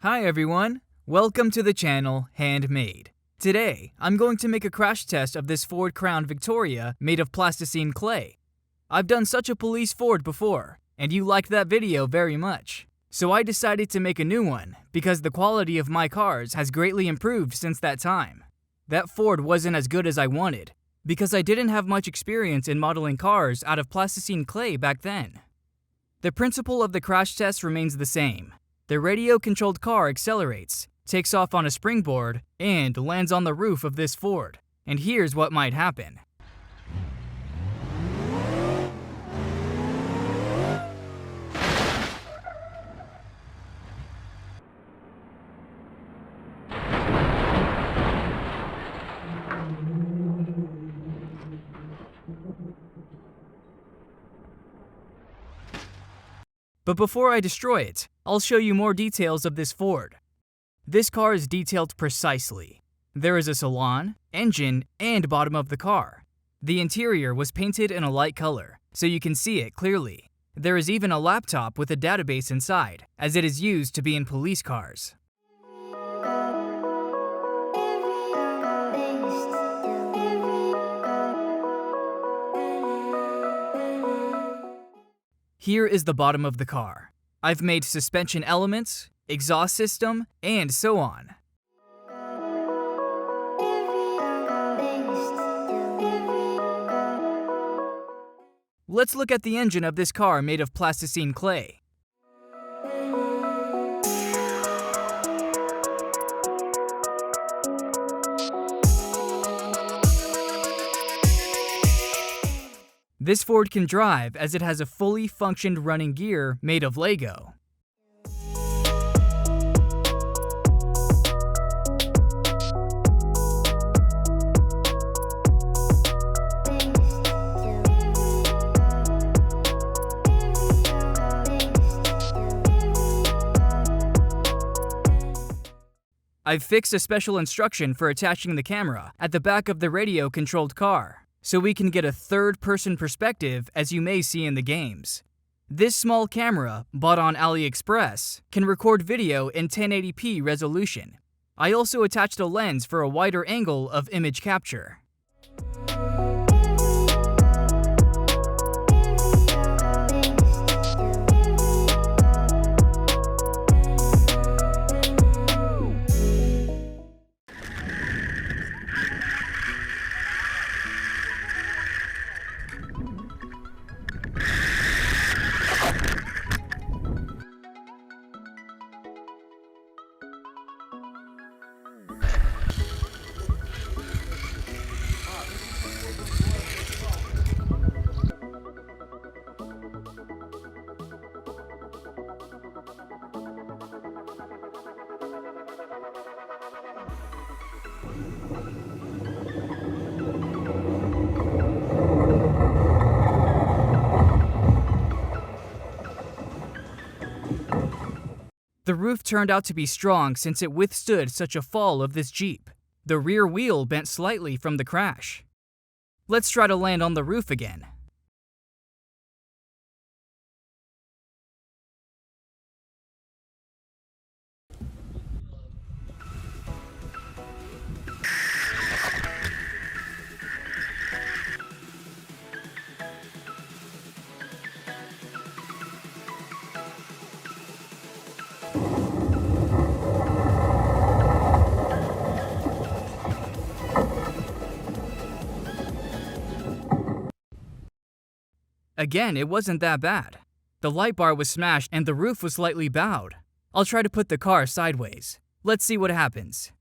Hi everyone, welcome to the channel Handmade. Today, I'm going to make a crash test of this Ford Crown Victoria made of plasticine clay. I've done such a police Ford before, and you liked that video very much. So I decided to make a new one, because the quality of my cars has greatly improved since that time. That Ford wasn't as good as I wanted, because I didn't have much experience in modeling cars out of plasticine clay back then. The principle of the crash test remains the same. The radio-controlled car accelerates, takes off on a springboard, and lands on the roof of this Ford. And here's what might happen. But before I destroy it, I'll show you more details of this Ford. This car is detailed precisely. There is a salon, engine, and bottom of the car. The interior was painted in a light color, so you can see it clearly. There is even a laptop with a database inside, as it is used to be in police cars. Here is the bottom of the car. I've made suspension elements, exhaust system, and so on. Let's look at the engine of this car made of plasticine clay. This Ford can drive as it has a fully functioned running gear made of Lego. I've fixed a special instruction for attaching the camera at the back of the radio-controlled car, so we can get a third-person perspective as you may see in the games. This small camera, bought on AliExpress, can record video in 1080p resolution. I also attached a lens for a wider angle of image capture. The roof turned out to be strong since it withstood such a fall of this Jeep. The rear wheel bent slightly from the crash. Let's try to land on the roof again. Again, it wasn't that bad. The light bar was smashed and the roof was slightly bowed. I'll try to put the car sideways. Let's see what happens.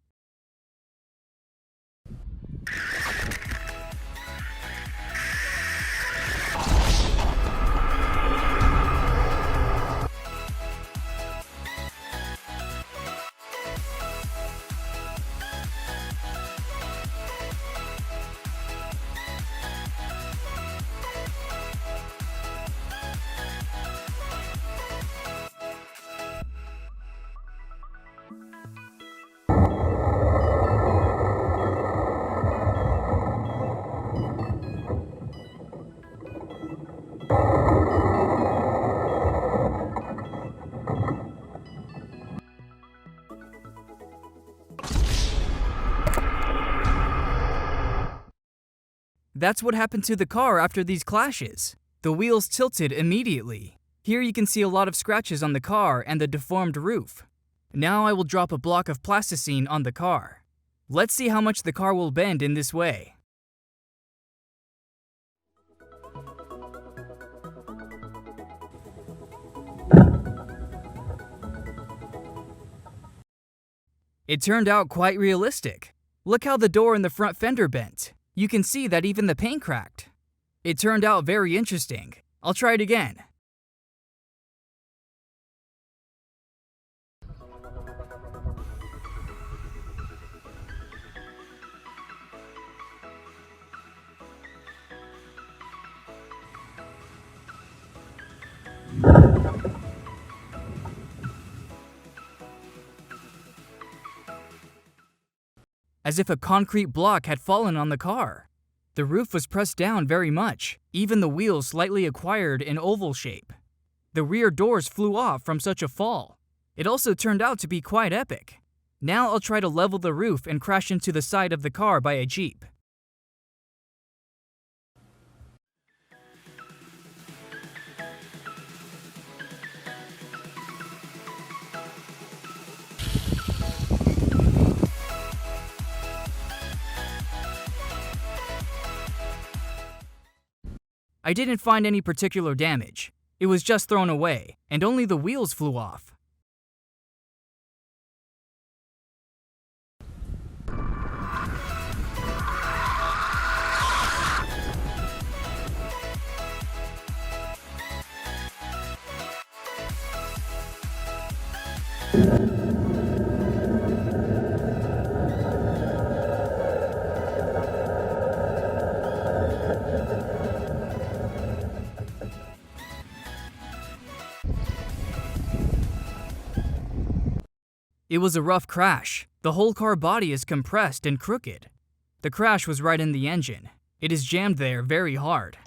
That's what happened to the car after these clashes. The wheels tilted immediately. Here you can see a lot of scratches on the car and the deformed roof. Now I will drop a block of plasticine on the car. Let's see how much the car will bend in this way. It turned out quite realistic. Look how the door in the front fender bent. You can see that even the paint cracked. It turned out very interesting. I'll try it again. As if a concrete block had fallen on the car. The roof was pressed down very much. Even the wheels slightly acquired an oval shape. The rear doors flew off from such a fall. It also turned out to be quite epic. Now I'll try to level the roof and crash into the side of the car by a Jeep. I didn't find any particular damage. It was just thrown away, and only the wheels flew off. It was a rough crash. The whole car body is compressed and crooked. The crash was right in the engine. It is jammed there very hard.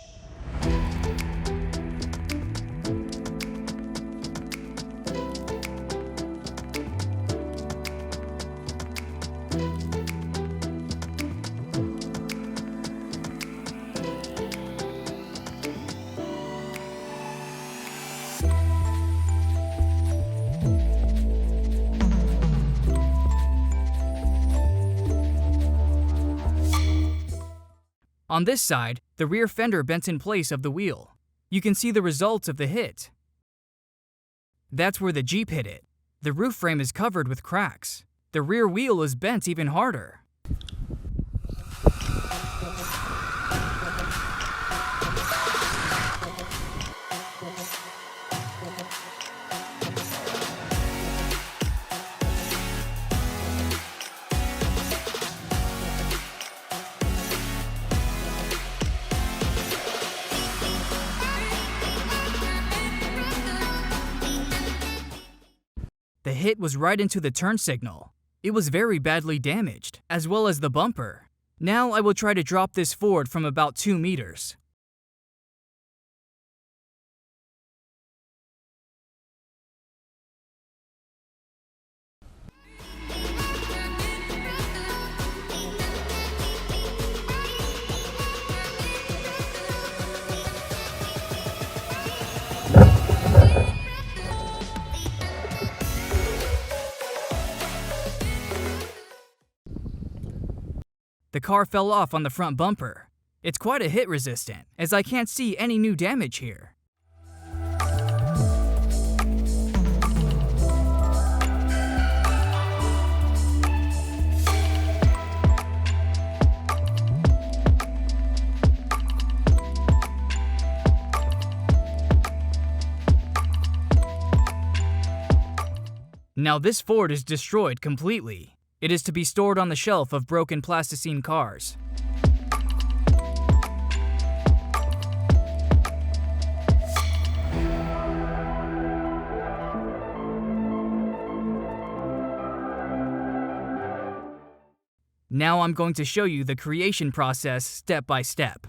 On this side, the rear fender bent in place of the wheel. You can see the results of the hit. That's where the Jeep hit it. The roof frame is covered with cracks. The rear wheel is bent even harder. The hit was right into the turn signal. It was very badly damaged, as well as the bumper. Now I will try to drop this Ford from about 2 meters. The car fell off on the front bumper. It's quite a hit resistant, as I can't see any new damage here. Now this Ford is destroyed completely. It is to be stored on the shelf of broken plasticine cars. Now I'm going to show you the creation process step by step.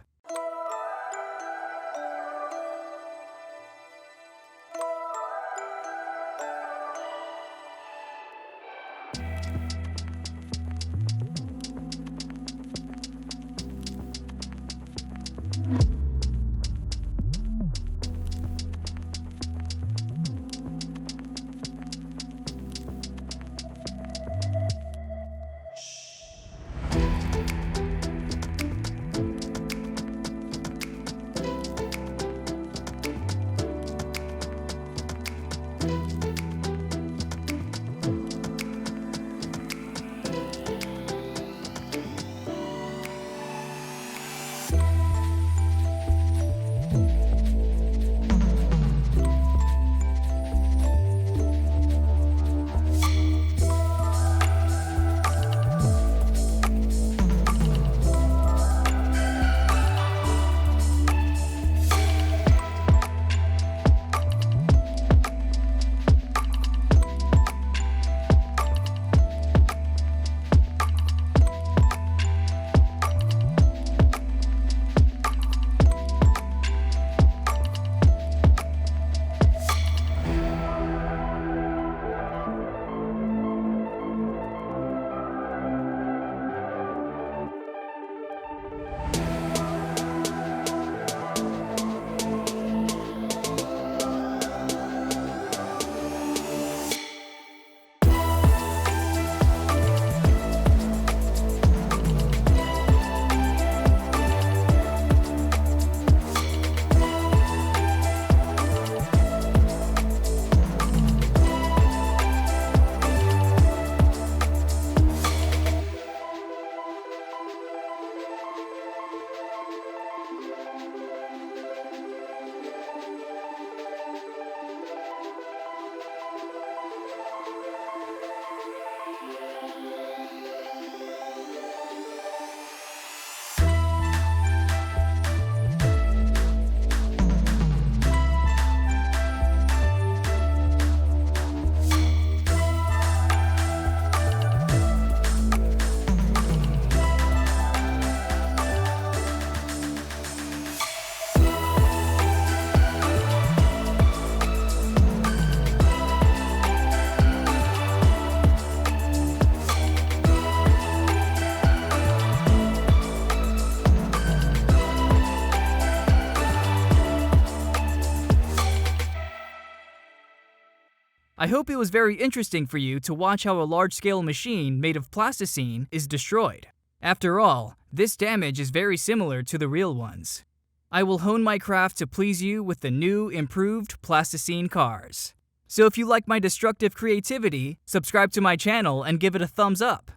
I hope it was very interesting for you to watch how a large-scale machine made of plasticine is destroyed. After all, this damage is very similar to the real ones. I will hone my craft to please you with the new, improved plasticine cars. So if you like my destructive creativity, subscribe to my channel and give it a thumbs up.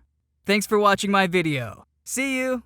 Thanks for watching my video. See you!